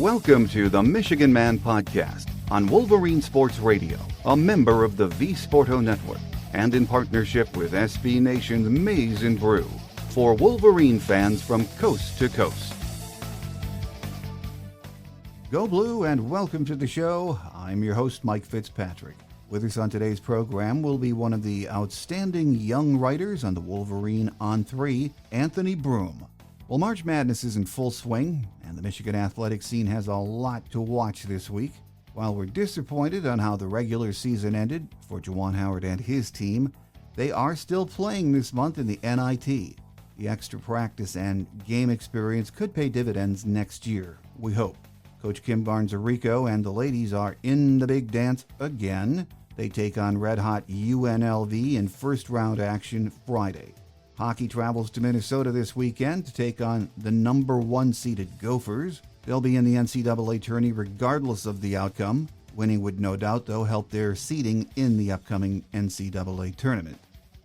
Welcome to the Michigan Man Podcast on Wolverine Sports Radio, a member of the V Sporto Network, and in partnership with SB Nation's Maize and Brew, for Wolverine fans from coast to coast. Go Blue and welcome to the show. I'm your host, Mike Fitzpatrick. With us on today's program will be one of the outstanding young writers on the Wolverine ON3, Anthony Broome. Well, March Madness is in full swing, and the Michigan athletic scene has a lot to watch this week. While we're disappointed on how the regular season ended for Juwan Howard and his team, they are still playing this month in the NIT. The extra practice and game experience could pay dividends next year, we hope. Coach Kim Barnes-Arico and the ladies are in the big dance again. They take on red-hot UNLV in first-round action Friday. Hockey travels to Minnesota this weekend to take on the number one seeded Gophers. They'll be in the NCAA tourney regardless of the outcome. Winning would no doubt, though, help their seeding in the upcoming NCAA tournament.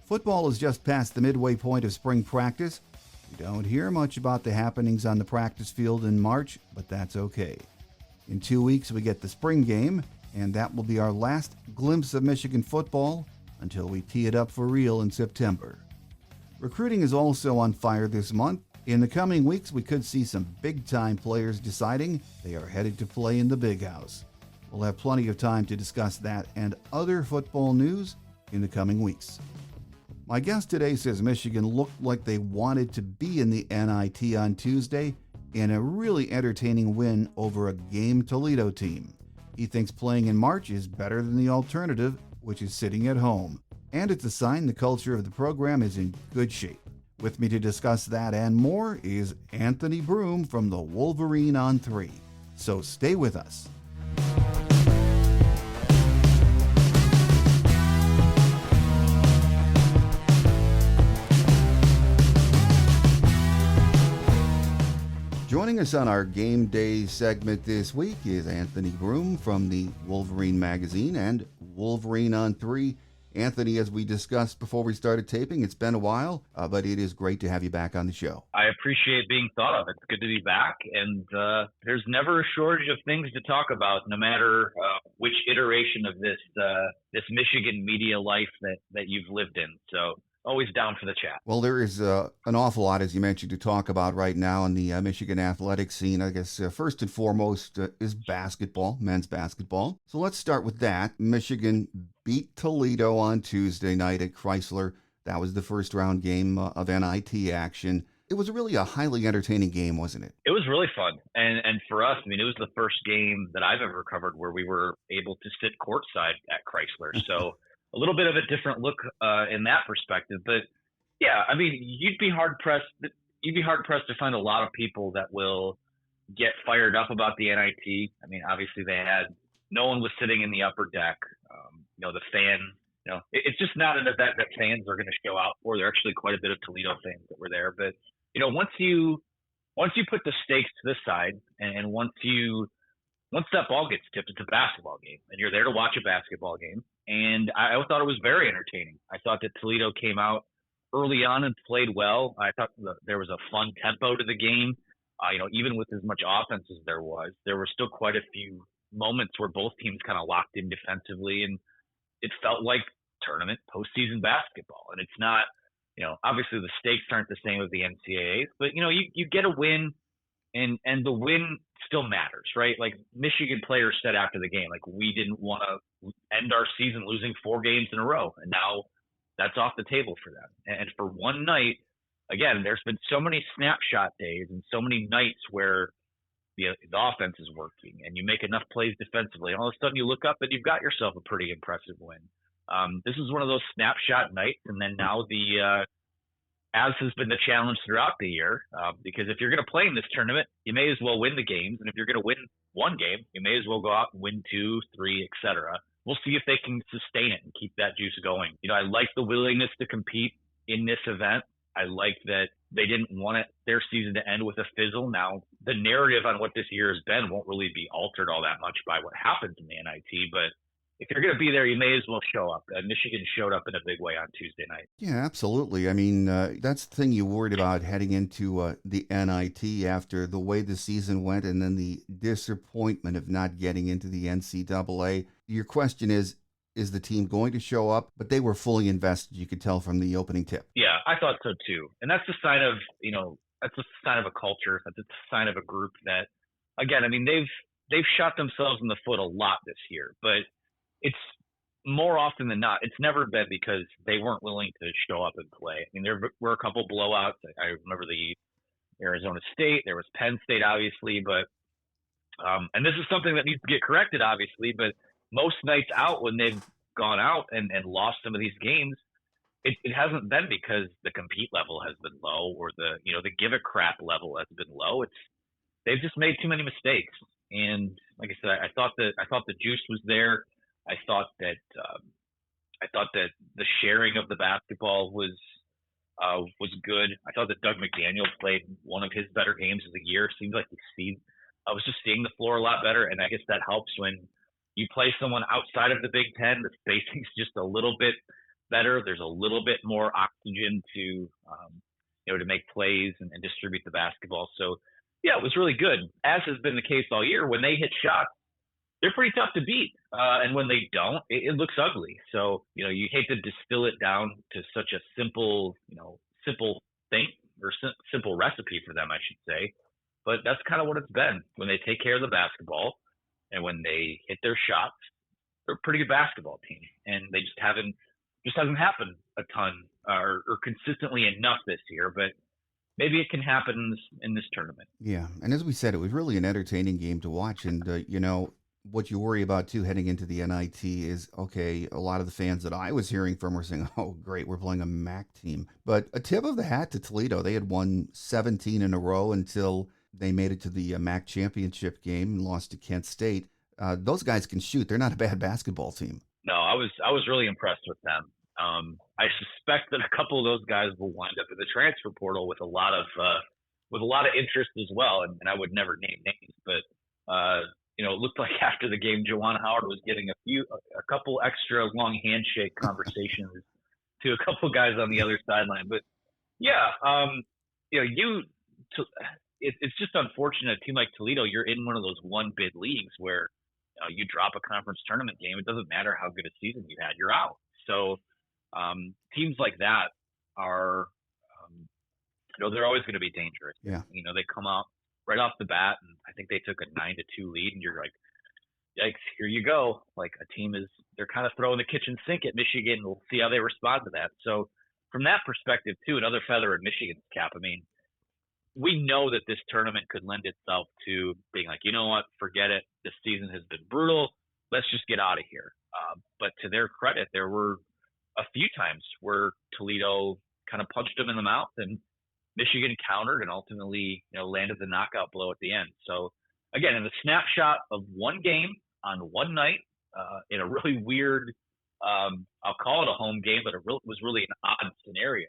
Football is just past the midway point of spring practice. We don't hear much about the happenings on the practice field in March, but that's okay. In 2 weeks, we get the spring game, and that will be our last glimpse of Michigan football until we tee it up for real in September. Recruiting is also on fire this month. In the coming weeks, we could see some big-time players deciding they are headed to play in the Big House. We'll have plenty of time to discuss that and other football news in the coming weeks. My guest today says Michigan looked like they wanted to be in the NIT on Tuesday in a really entertaining win over a game Toledo team. He thinks playing in March is better than the alternative, which is sitting at home. And it's a sign the culture of the program is in good shape. With me to discuss that and more is Anthony Broome from the Wolverine ON3. So stay with us. Joining us on our Game Day segment this week is Anthony Broome from the Wolverine magazine and Wolverine ON3. Anthony, as we discussed before we started taping, it's been a while, but it is great to have you back on the show. I appreciate being thought of. It's good to be back, and there's never a shortage of things to talk about, no matter which iteration of this Michigan media life that you've lived in. So always down for the chat. Well, there is an awful lot, as you mentioned, to talk about right now in the Michigan athletic scene. I guess first and foremost is basketball, men's basketball. So let's start with that. Michigan beat Toledo on Tuesday night at Chrysler. That was the first round game of NIT action. It was really a highly entertaining game, wasn't it? It was really fun. And for us, I mean, it was the first game that I've ever covered where we were able to sit courtside at Chrysler. So a little bit of a different look in that perspective. But yeah, I mean, you'd be hard pressed to find a lot of people that will get fired up about the NIT. I mean, obviously no one was sitting in the upper deck. It's just not an event that fans are going to show out for. There are actually quite a bit of Toledo fans that were there. But, once you put the stakes to the side and once that ball gets tipped, it's a basketball game and you're there to watch a basketball game. And I thought it was very entertaining. I thought that Toledo came out early on and played well. I thought there was a fun tempo to the game. Even with as much offense as there were still quite a few moments where both teams kind of locked in defensively, and it felt like tournament postseason basketball. And it's not, obviously the stakes aren't the same as the NCAAs, but you get a win, and the win still matters, right? Like Michigan players said after the game, like we didn't want to end our season losing 4 games in a row, and now that's off the table for them. And for one night, again, there's been so many snapshot days and so many nights where the offense is working and you make enough plays defensively, and all of a sudden you look up and you've got yourself a pretty impressive win. This is one of those snapshot nights, and then now as has been the challenge throughout the year, because if you're going to play in this tournament, you may as well win the games, and if you're going to win one game, you may as well go out and win 2, 3, etc. We'll see if they can sustain it and keep that juice going. I like the willingness to compete in this event. I like that they didn't want their season to end with a fizzle. Now, the narrative on what this year has been won't really be altered all that much by what happens in the NIT, but if you're going to be there, you may as well show up. Michigan showed up in a big way on Tuesday night. Yeah, absolutely. I mean, that's the thing you worried about heading into the NIT after the way the season went and then the disappointment of not getting into the NCAA. Your question is the team going to show up? But they were fully invested, you could tell from the opening tip. Yeah, I thought so too. And that's a sign of, that's a sign of a culture. That's a sign of a group that, again, I mean, they've shot themselves in the foot a lot this year, but it's more often than not, it's never been because they weren't willing to show up and play. I mean, there were a couple blowouts. I remember the Arizona State, there was Penn State, obviously, but and this is something that needs to get corrected, obviously, but most nights out when they've gone out and lost some of these games, it hasn't been because the compete level has been low or the give a crap level has been low. They've just made too many mistakes. And like I said, I thought the juice was there. I thought that the sharing of the basketball was good. I thought that Doug McDaniel played one of his better games of the year. Seems like I was just seeing the floor a lot better, and I guess that helps when you play someone outside of the Big Ten. The spacing's just a little bit better. There's a little bit more oxygen to to make plays and distribute the basketball. So yeah, it was really good. As has been the case all year, when they hit shots, they're pretty tough to beat. And when they don't, it looks ugly. So, you hate to distill it down to such a simple thing or simple recipe for them, I should say. But that's kind of what it's been. When they take care of the basketball and when they hit their shots, they're a pretty good basketball team. And they just hasn't happened a ton or consistently enough this year. But maybe it can happen in this tournament. Yeah. And as we said, it was really an entertaining game to watch. And, what you worry about too heading into the NIT is, okay, a lot of the fans that I was hearing from were saying, oh, great, we're playing a MAC team. But a tip of the hat to Toledo. They had won 17 in a row until they made it to the MAC championship game and lost to Kent State. Those guys can shoot. They're not a bad basketball team. No, I was really impressed with them. I suspect that a couple of those guys will wind up in the transfer portal with a lot of interest as well. And I would never name names, but it looked like after the game, Juwan Howard was getting a couple extra long handshake conversations to a couple guys on the other sideline. But yeah, it's just unfortunate. A team like Toledo, you're in one of those one bid leagues where you drop a conference tournament game. It doesn't matter how good a season you had, you're out. So teams like that are, they're always going to be dangerous. Yeah. They come out right off the bat, and I think they took a 9-2 lead, and you're like, yikes, here you go. Like they're kind of throwing the kitchen sink at Michigan. We'll see how they respond to that. So from that perspective, too, another feather in Michigan's cap. I mean, we know that this tournament could lend itself to being like, you know what, forget it. This season has been brutal. Let's just get out of here. But to their credit, there were a few times where Toledo kind of punched them in the mouth, and Michigan countered and ultimately, landed the knockout blow at the end. So again, in the snapshot of one game on one night, in a really weird, I'll call it a home game, but was really an odd scenario.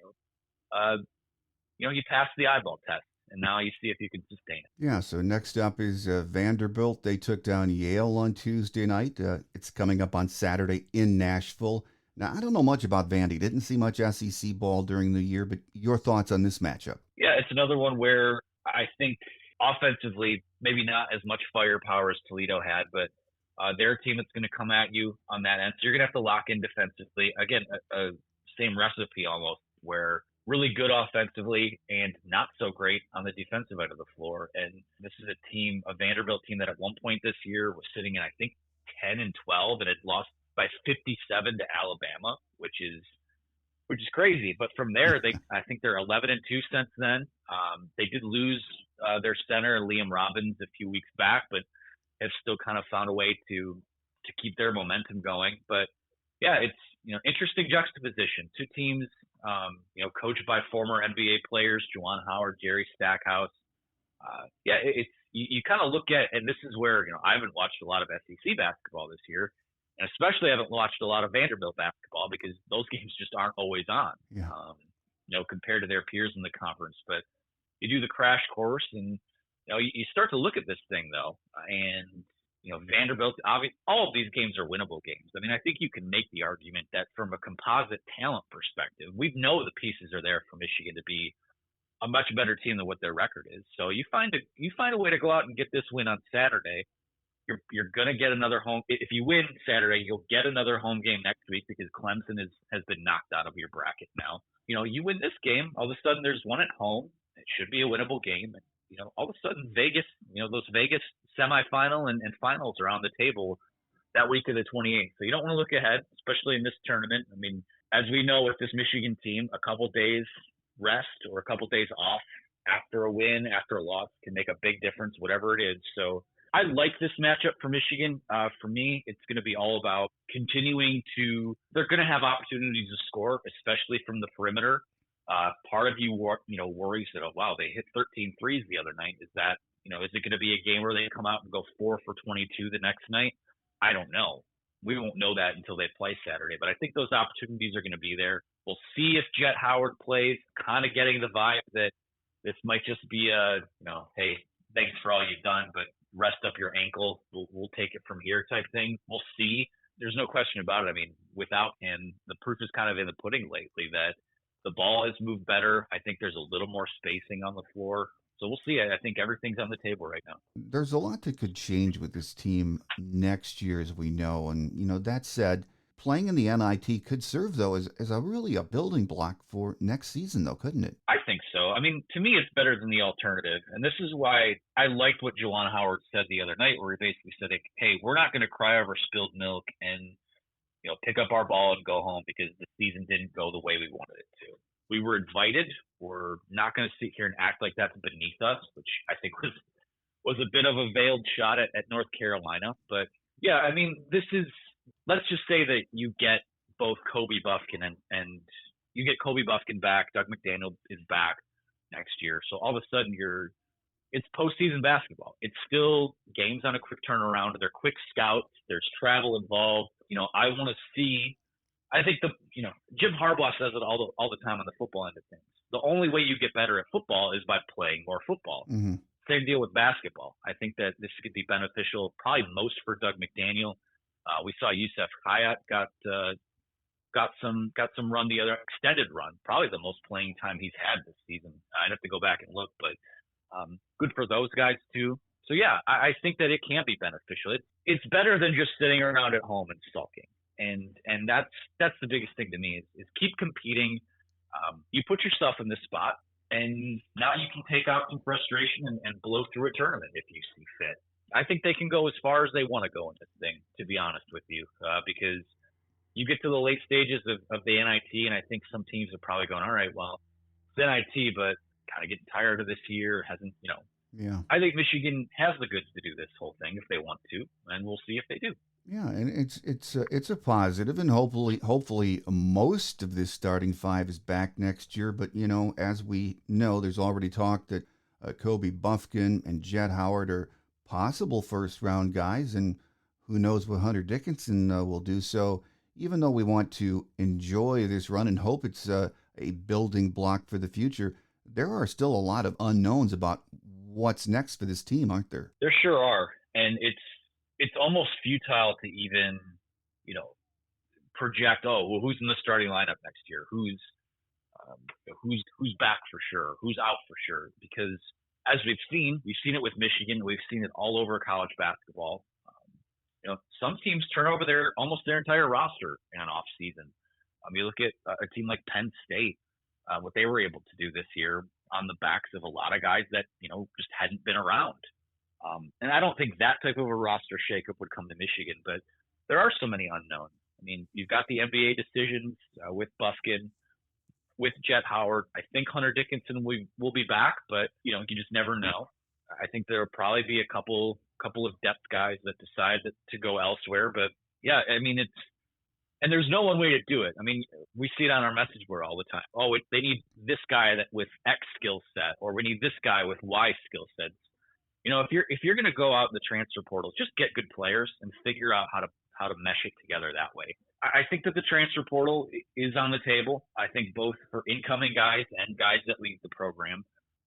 You passed the eyeball test, and now you see if you can sustain it. Yeah. So next up is Vanderbilt. They took down Yale on Tuesday night. It's coming up on Saturday in Nashville. Now, I don't know much about Vandy. Didn't see much SEC ball during the year, but your thoughts on this matchup? Yeah, it's another one where I think offensively, maybe not as much firepower as Toledo had, but they're a team that's going to come at you on that end. So you're going to have to lock in defensively. Again, a same recipe almost, where really good offensively and not so great on the defensive end of the floor. And this is a Vanderbilt team that at one point this year was sitting in, I think, 10-12 and had lost by 57 to Alabama, which is crazy. But from there, I think they're 11-2 since then. They did lose their center, Liam Robbins, a few weeks back, but have still kind of found a way to keep their momentum going. But yeah, it's interesting juxtaposition. Two teams, coached by former NBA players, Juwan Howard, Jerry Stackhouse. It's you kind of look at, and this is where I haven't watched a lot of SEC basketball this year. And especially haven't watched a lot of Vanderbilt basketball because those games just aren't always on, compared to their peers in the conference. But you do the crash course and, you start to look at this thing, though. And, Vanderbilt, obviously, all of these games are winnable games. I mean, I think you can make the argument that from a composite talent perspective, we know the pieces are there for Michigan to be a much better team than what their record is. So you find a way to go out and get this win on Saturday. You're going to get another home. If you win Saturday, you'll get another home game next week because Clemson has been knocked out of your bracket now. You win this game, all of a sudden there's one at home. It should be a winnable game. And, all of a sudden Vegas, those Vegas semifinal and finals are on the table that week of the 28th. So you don't want to look ahead, especially in this tournament. I mean, as we know with this Michigan team, a couple days rest or a couple days off after a win, after a loss can make a big difference, whatever it is. So I like this matchup for Michigan. For me, it's going to be all about continuing they're going to have opportunities to score, especially from the perimeter. Part of you worries that, they hit 13 threes the other night. Is it going to be a game where they come out and go 4 for 22 the next night? I don't know. We won't know that until they play Saturday, but I think those opportunities are going to be there. We'll see if Jet Howard plays, kind of getting the vibe that this might just be hey, thanks for all you've done, but rest up your ankle. We'll take it from here type thing. We'll see. There's no question about it. I mean, without him, the proof is kind of in the pudding lately that the ball has moved better. I think there's a little more spacing on the floor. So we'll see. I think everything's on the table right now. There's a lot that could change with this team next year, as we know. And, that said, playing in the NIT could serve, though, as a building block for next season, though, couldn't it? I think so. I mean, to me, it's better than the alternative. And this is why I liked what Juwan Howard said the other night, where he basically said, hey, we're not going to cry over spilled milk and, pick up our ball and go home because the season didn't go the way we wanted it to. We were invited. We're not going to sit here and act like that's beneath us, which I think was a bit of a veiled shot at North Carolina. But, yeah, I mean, let's just say that you get both Kobe Buffkin and you get Kobe Buffkin back. Doug McDaniel is back next year. So all of a sudden it's postseason basketball. It's still games on a quick turnaround. They're quick scouts. There's travel involved. I want to see. I think Jim Harbaugh says it all the time on the football end of things. The only way you get better at football is by playing more football. Mm-hmm. Same deal with basketball. I think that this could be beneficial, probably most for Doug McDaniel. We saw Yusef Hayat got some run, the other extended run, probably the most playing time he's had this season. I'd have to go back and look, but good for those guys too. So yeah, I think that it can be beneficial. It's better than just sitting around at home and sulking. And that's the biggest thing to me is keep competing. You put yourself in this spot, and now you can take out some frustration and blow through a tournament if you see fit. I think they can go as far as they want to go in this thing, to be honest with you, because you get to the late stages of the NIT, and I think some teams are probably going, all right, well, it's NIT, but kind of getting tired of this year. Yeah. I think Michigan has the goods to do this whole thing if they want to, and we'll see if they do. Yeah, and it's a positive, and hopefully most of this starting five is back next year. But as we know, there's already talk that Kobe Buffkin and Jet Howard are possible first round guys, and who knows what Hunter Dickinson will do. So even though we want to enjoy this run and hope it's a building block for the future, there are still a lot of unknowns about what's next for this team, aren't there? There sure are, and it's almost futile to even, project, who's in the starting lineup next year? Who's back for sure? Who's out for sure? Because as we've seen it with Michigan. We've seen it all over college basketball. Some teams turn over almost their entire roster in an off season. You look at a team like Penn State, what they were able to do this year on the backs of a lot of guys that, just hadn't been around. And I don't think that type of a roster shakeup would come to Michigan, but there are so many unknowns. I mean, you've got the NBA decisions with Buffkin, with Jet Howard. I think Hunter Dickinson will be back, but, you just never know. I think there will probably be a couple of depth guys that decide to go elsewhere. But, yeah, I mean, and there's no one way to do it. I mean, we see it on our message board all the time. They need this guy with X skill set, or we need this guy with Y skill sets. If you're going to go out in the transfer portal, just get good players and figure out how to mesh it together that way. I think that the transfer portal is on the table. I think both for incoming guys and guys that leave the program,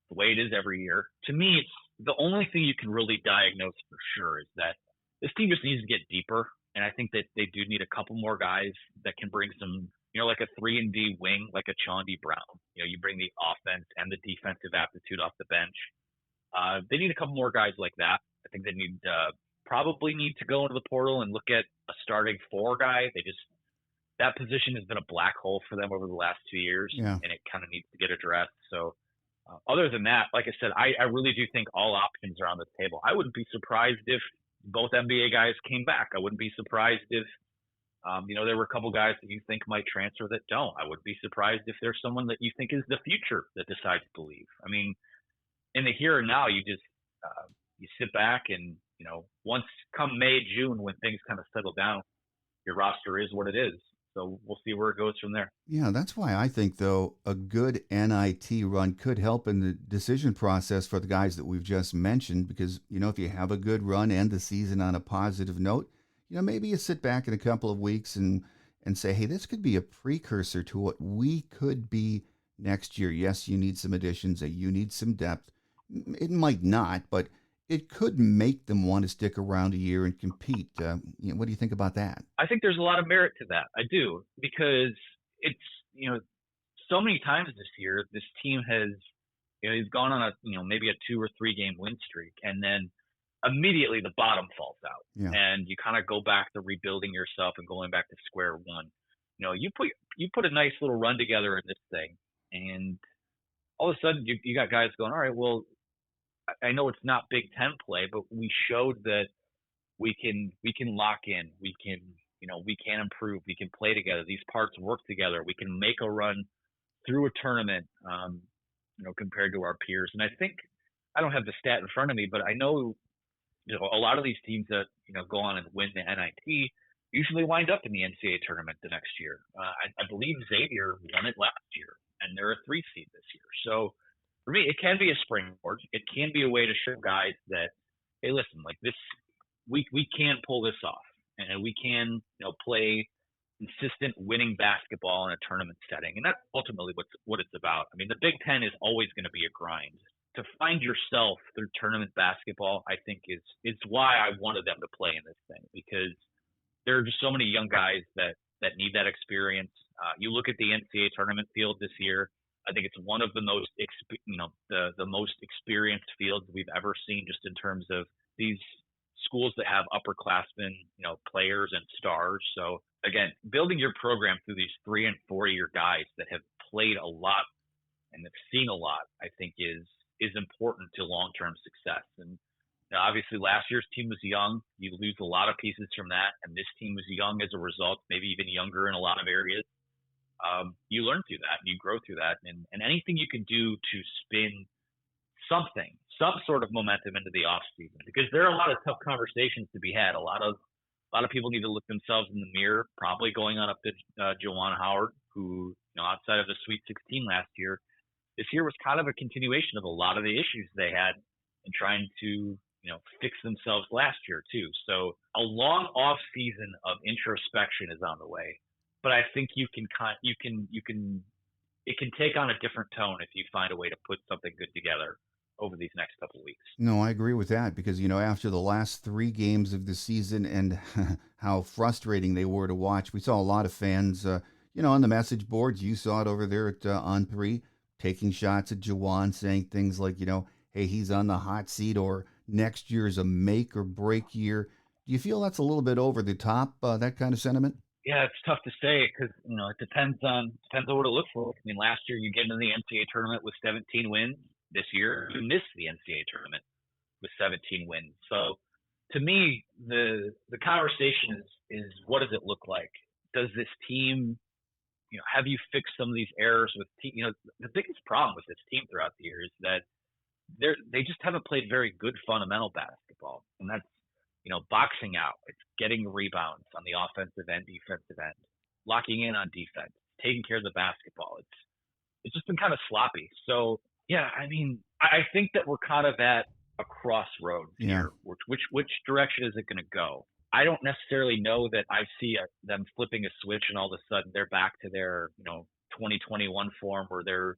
the way it is every year. To me, it's the only thing you can really diagnose for sure is that this team just needs to get deeper. And I think that they do need a couple more guys that can bring some, like a 3-and-D wing, like a Chauncey Brown. You bring the offense and the defensive aptitude off the bench. They need a couple more guys like that. I think they probably need to go into the portal and look at a starting 4 guy. That position has been a black hole for them over the last 2 years, and it kind of needs to get addressed. So other than that, like I said, I really do think all options are on the table. I wouldn't be surprised if both NBA guys came back. I wouldn't be surprised if, there were a couple guys that you think might transfer that don't. I wouldn't be surprised if there's someone that you think is the future that decides to leave. I mean, in the here and now, you just you sit back and, once come May, June, when things kind of settle down, your roster is what it is. So we'll see where it goes from there. Yeah, that's why I think, though, a good NIT run could help in the decision process for the guys that we've just mentioned, because, if you have a good run, end the season on a positive note, maybe you sit back in a couple of weeks and say, hey, this could be a precursor to what we could be next year. Yes, you need some additions, you need some depth. It might not, but it could make them want to stick around a year and compete. What do you think about that? I think there's a lot of merit to that. I do, because it's, so many times this year, this team has, he's gone on maybe a 2 or 3 game win streak, and then immediately the bottom falls out. Yeah. And you kind of go back to rebuilding yourself and going back to square one. You put a nice little run together in this thing, and all of a sudden you got guys going, all right, well, I know it's not Big Ten play, but we showed that we can lock in. We can improve. We can play together. These parts work together. We can make a run through a tournament, compared to our peers. And I think, I don't have the stat in front of me, but I know, a lot of these teams that, go on and win the NIT usually wind up in the NCAA tournament the next year. I believe Xavier won it last year, and they're a 3 seed this year. So, for me, it can be a springboard. It can be a way to show guys that, hey, listen, like this, we can pull this off, and we can, play consistent winning basketball in a tournament setting, and that's ultimately what it's about. I mean, the Big Ten is always going to be a grind. To find yourself through tournament basketball, I think is why I wanted them to play in this thing, because there are just so many young guys that need that experience. You look at the NCAA tournament field this year. I think it's one of the most, the most experienced fields we've ever seen, just in terms of these schools that have upperclassmen, players and stars. So again, building your program through these 3 and 4 year guys that have played a lot and have seen a lot, I think is important to long-term success. And obviously last year's team was young. You lose a lot of pieces from that. And this team was young as a result, maybe even younger in a lot of areas. You learn through that, and you grow through that, and anything you can do to spin some sort of momentum into the off season, because there are a lot of tough conversations to be had. A lot of people need to look themselves in the mirror, probably going on up to Juwan Howard, who, outside of the Sweet 16 last year, this year was kind of a continuation of a lot of the issues they had in trying to, fix themselves last year too. So a long off season of introspection is on the way. But I think it can take on a different tone if you find a way to put something good together over these next couple of weeks. No, I agree with that, because, after the last 3 games of the season and how frustrating they were to watch, we saw a lot of fans, on the message boards. You saw it over there at On3, taking shots at Juwan, saying things like, hey, he's on the hot seat, or next year's a make or break year. Do you feel that's a little bit over the top, that kind of sentiment? Yeah, it's tough to say, because it depends on what it looks like. I mean, last year you get into the NCAA tournament with 17 wins. This year you miss the NCAA tournament with 17 wins. So to me, the conversation is what does it look like? Does this team, have you fixed some of these errors with the biggest problem with this team throughout the year is that they just haven't played very good fundamental basketball, and that's boxing out. It's getting rebounds on the offensive and defensive end, locking in on defense, taking care of the basketball. It's just been kind of sloppy. So yeah, I mean, I think that we're kind of at a crossroads here. Which direction is it going to go? I don't necessarily know that I see them flipping a switch and all of a sudden they're back to their 2021 form, where they're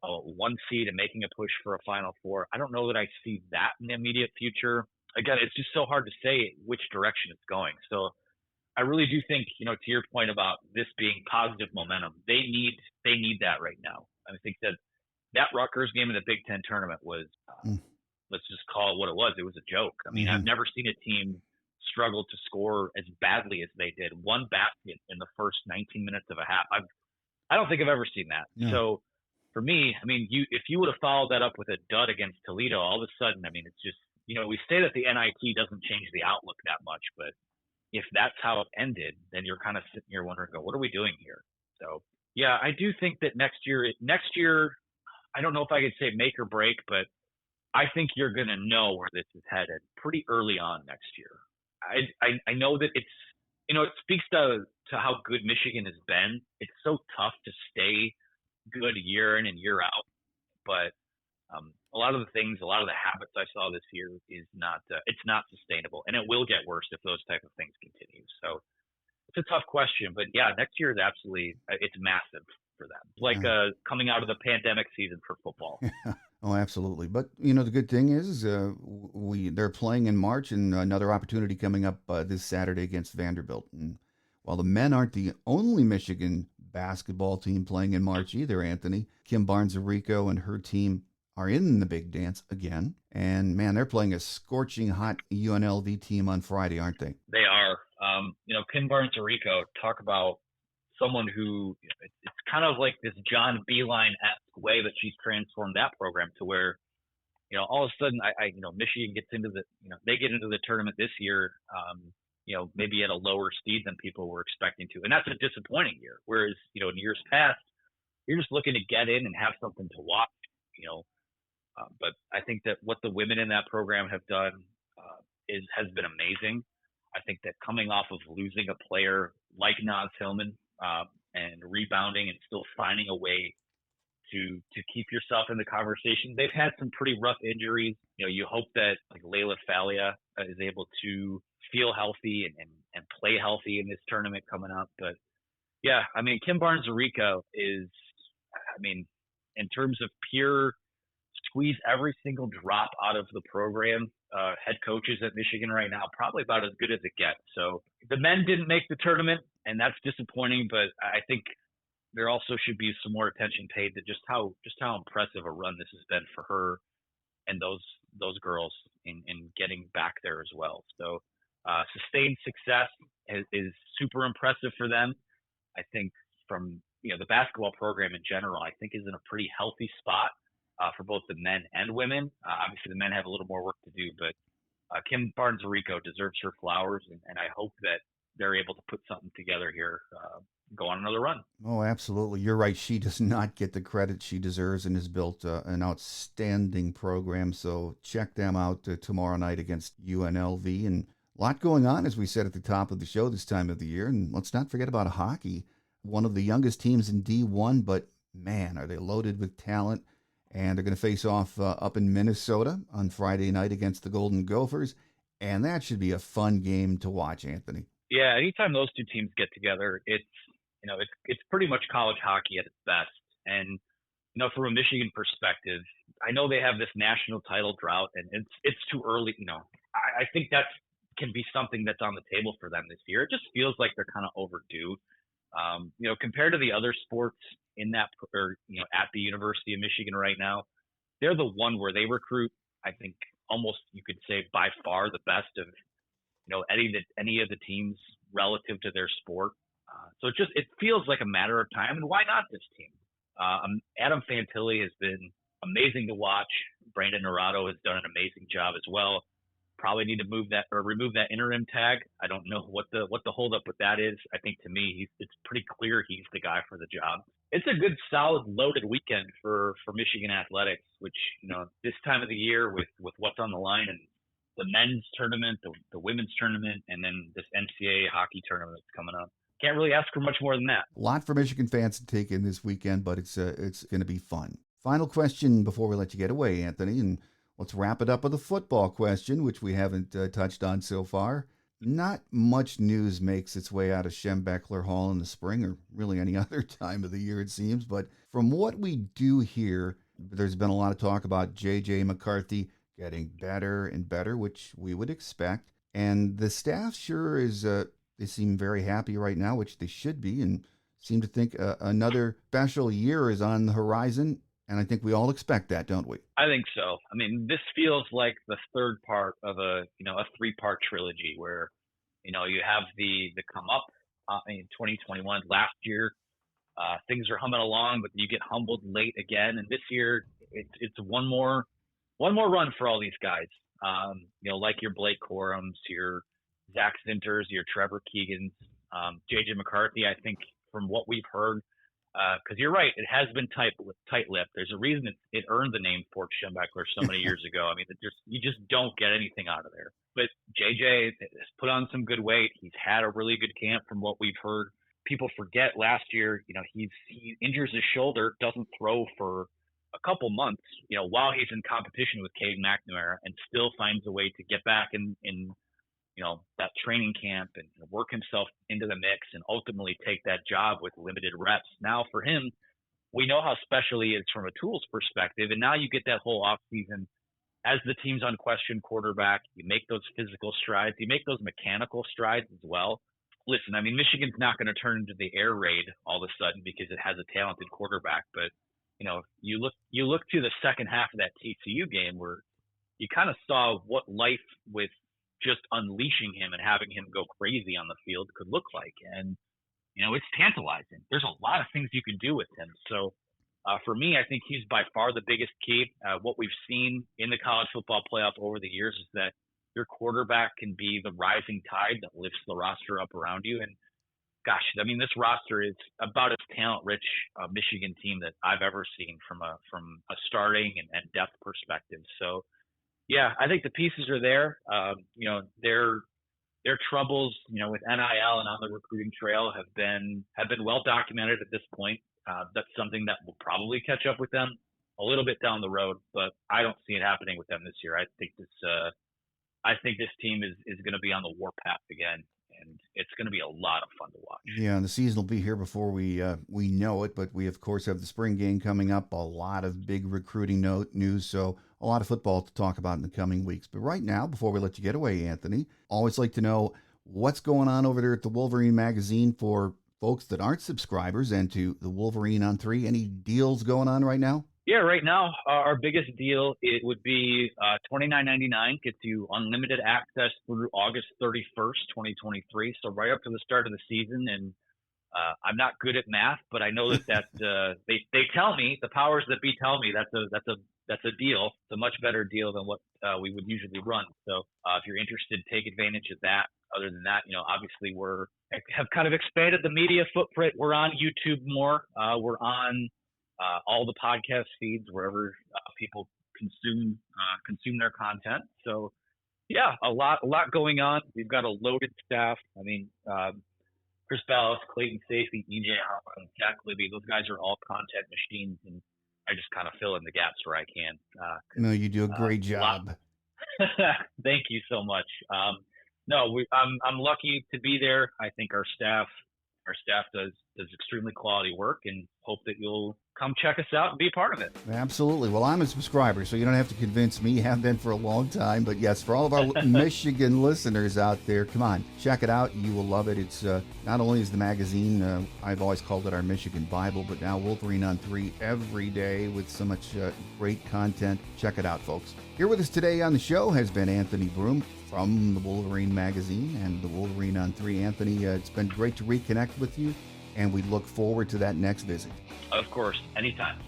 a 1 seed and making a push for a Final Four. I don't know that I see that in the immediate future. again, it's just so hard to say which direction it's going. So I really do think, to your point about this being positive momentum, they need that right now. I think that Rutgers game in the Big Ten tournament was, let's just call it what it was. It was a joke. I mean, I've never seen a team struggle to score as badly as they did. One basket in the first 19 minutes of a half. I don't think I've ever seen that. Yeah. So for me, I mean, if you would have followed that up with a dud against Toledo, all of a sudden, I mean, it's just, we say that the NIT doesn't change the outlook that much, but if that's how it ended, then you're kind of sitting here wondering, what are we doing here? So yeah, I do think that next year, I don't know if I could say make or break, but I think you're going to know where this is headed pretty early on next year. I know that it's, it speaks to how good Michigan has been. It's so tough to stay good year in and year out, but a lot of the habits I saw this year is not, it's not sustainable, and it will get worse if those type of things continue. So it's a tough question, but yeah, next year is absolutely, it's massive for them. Like coming out of the pandemic season for football. Oh, absolutely. But, the good thing is they're playing in March, and another opportunity coming up this Saturday against Vanderbilt. And while the men aren't the only Michigan basketball team playing in March either, Anthony, Kim Barnes-Arico and her team are in the big dance again. And, man, they're playing a scorching hot UNLV team on Friday, aren't they? They are. Kim Barnes-Arico, talk about someone who, it's kind of like this John Beilein-esque way that she's transformed that program to where, all of a sudden, Michigan gets into they get into the tournament this year, maybe at a lower speed than people were expecting to. And that's a disappointing year. Whereas, in years past, you're just looking to get in and have something to watch, but I think that what the women in that program have done has been amazing. I think that coming off of losing a player like Naz Hillman, and rebounding and still finding a way to keep yourself in the conversation. They've had some pretty rough injuries. You hope that like Layla Falia is able to feel healthy and play healthy in this tournament coming up. But yeah, I mean, Kim Barnes-Arico is, in terms of pure squeeze every single drop out of the program, head coaches at Michigan right now, probably about as good as it gets. So the men didn't make the tournament, and that's disappointing, but I think there also should be some more attention paid to just how impressive a run this has been for her and those girls in getting back there as well. So sustained success is super impressive for them. I think from the basketball program in general, I think is in a pretty healthy spot for both the men and women. Obviously, the men have a little more work to do, but Kim Barnes-Arico deserves her flowers, and I hope that they're able to put something together here, go on another run. Oh, absolutely. You're right. She does not get the credit she deserves and has built an outstanding program. So check them out tomorrow night against UNLV. And a lot going on, as we said at the top of the show this time of the year. And let's not forget about hockey. One of the youngest teams in D1, but man, are they loaded with talent. And they're going to face off up in Minnesota on Friday night against the Golden Gophers. And that should be a fun game to watch, Anthony. Yeah, anytime those two teams get together, it's pretty much college hockey at its best. And from a Michigan perspective, I know they have this national title drought, and it's too early. I think that can be something that's on the table for them this year. It just feels like they're kind of overdue. Compared to the other sports in that, or at the University of Michigan right now, they're the one where they recruit, I think, almost you could say by far the best of any of the teams relative to their sport. So it feels like a matter of time, and why not this team? Adam Fantilli has been amazing to watch. Brandon Naurato has done an amazing job as well. Probably need to remove that interim tag. I don't know what the holdup with that is. I think to me, it's pretty clear he's the guy for the job. It's a good, solid, loaded weekend for Michigan athletics, which this time of the year with what's on the line and the men's tournament, the women's tournament, and then this NCAA hockey tournament that's coming up. Can't really ask for much more than that. A lot for Michigan fans to take in this weekend, but it's going to be fun. Final question before we let you get away, Anthony, and let's wrap it up with a football question, which we haven't touched on so far. Not much news makes its way out of Schembechler Hall in the spring, or really any other time of the year, it seems. But from what we do hear, there's been a lot of talk about J.J. McCarthy getting better and better, which we would expect. And the staff sure is, they seem very happy right now, which they should be, and seem to think another special year is on the horizon. And I think we all expect that, don't we? I think so. I mean, this feels like the third part of a 3-part trilogy where, you have the come up in 2021. Last year, things are humming along, but you get humbled late again. And this year, it's one more run for all these guys. Like your Blake Corums, your Zach Zinters, your Trevor Keegans, JJ McCarthy. I think from what we've heard, because you're right, it has been tight-lipped. There's a reason it earned the name Fort Schembechler so many years ago. I mean, you just don't get anything out of there. But JJ has put on some good weight. He's had a really good camp from what we've heard. People forget last year, he injures his shoulder, doesn't throw for a couple months, while he's in competition with Caden McNamara, and still finds a way to get back in that training camp and work himself into the mix and ultimately take that job with limited reps. Now for him, we know how special he is from a tools perspective. And now you get that whole off season as the team's unquestioned quarterback. You make those physical strides, you make those mechanical strides as well. Listen, I mean, Michigan's not going to turn into the air raid all of a sudden because it has a talented quarterback. But, you look to the second half of that TCU game where you kind of saw what life with just unleashing him and having him go crazy on the field could look like. And, it's tantalizing. There's a lot of things you can do with him. So for me, I think he's by far the biggest key. What we've seen in the college football playoff over the years is that your quarterback can be the rising tide that lifts the roster up around you. And gosh, I mean, this roster is about as talent-rich Michigan team that I've ever seen from a starting and depth perspective. So, yeah, I think the pieces are there. Their troubles, with NIL and on the recruiting trail have been well documented at this point. That's something that will probably catch up with them a little bit down the road, but I don't see it happening with them this year. I think this team is going to be on the warpath again, and it's going to be a lot of fun to watch. Yeah, and the season will be here before we know it, but we, of course, have the spring game coming up, a lot of big recruiting news, so a lot of football to talk about in the coming weeks. But right now, before we let you get away, Anthony, always like to know what's going on over there at the Wolverine magazine for folks that aren't subscribers, and to the Wolverine On3. Any deals going on right now? Yeah, right now, our biggest deal, it would be $29.99, gets you unlimited access through August 31st, 2023. So right up to the start of the season. And I'm not good at math, but I know that they tell me, the powers that be tell me that's a deal. It's a much better deal than what we would usually run. So if you're interested, take advantage of that. Other than that, obviously have kind of expanded the media footprint. We're on YouTube more. We're on all the podcast feeds wherever people consume their content. So yeah, a lot going on. We've got a loaded staff. I mean, Chris Ballas, Clayton Safety, EJ Harbaugh, and Jack Libby, those guys are all content machines, and I just kind of fill in the gaps where I can. No, you do a great job. Thank you so much. I'm lucky to be there. I think our staff does extremely quality work, and hope that you'll come check us out and be a part of it. Absolutely. Well, I'm a subscriber, so you don't have to convince me. You have been for a long time. But yes, for all of our Michigan listeners out there, come on, check it out. You will love it. It's not only is the magazine, I've always called it our Michigan Bible, but now Wolverine On3 every day with so much great content. Check it out, folks. Here with us today on the show has been Anthony Broome from the Wolverine magazine and the Wolverine On3. Anthony, it's been great to reconnect with you, and we look forward to that next visit. Of course, anytime.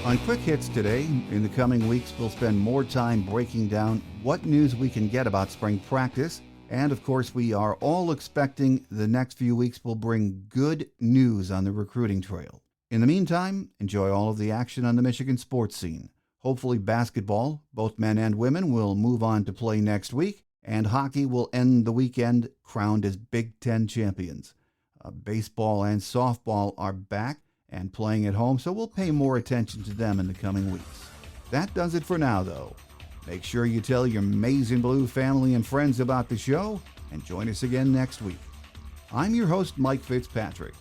On Quick Hits today, in the coming weeks, we'll spend more time breaking down what news we can get about spring practice. And of course, we are all expecting the next few weeks will bring good news on the recruiting trail. In the meantime, enjoy all of the action on the Michigan sports scene. Hopefully basketball, both men and women, will move on to play next week, and hockey will end the weekend crowned as Big Ten champions. Baseball and softball are back and playing at home, so we'll pay more attention to them in the coming weeks. That does it for now, though. Make sure you tell your Maize and Blue family and friends about the show, and join us again next week. I'm your host, Mike Fitzpatrick.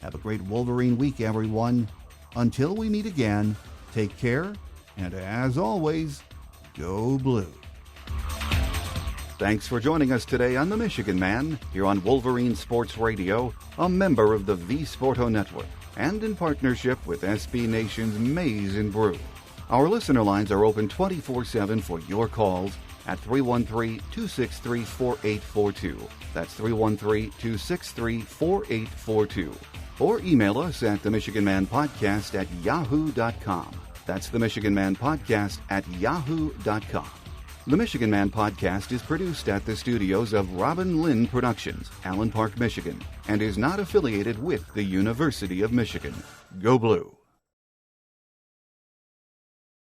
Have a great Wolverine week, everyone. Until we meet again, take care, and as always, go blue. Thanks for joining us today on The Michigan Man, here on Wolverine Sports Radio, a member of the V-Sporto Network, and in partnership with SB Nation's Maize and Brew. Our listener lines are open 24/7 for your calls at 313-263-4842. That's 313-263-4842. Or email us at themichiganmanpodcast@yahoo.com. That's themichiganmanpodcast@yahoo.com. The Michigan Man Podcast is produced at the studios of Robin Lynn Productions, Allen Park, Michigan, and is not affiliated with the University of Michigan. Go Blue!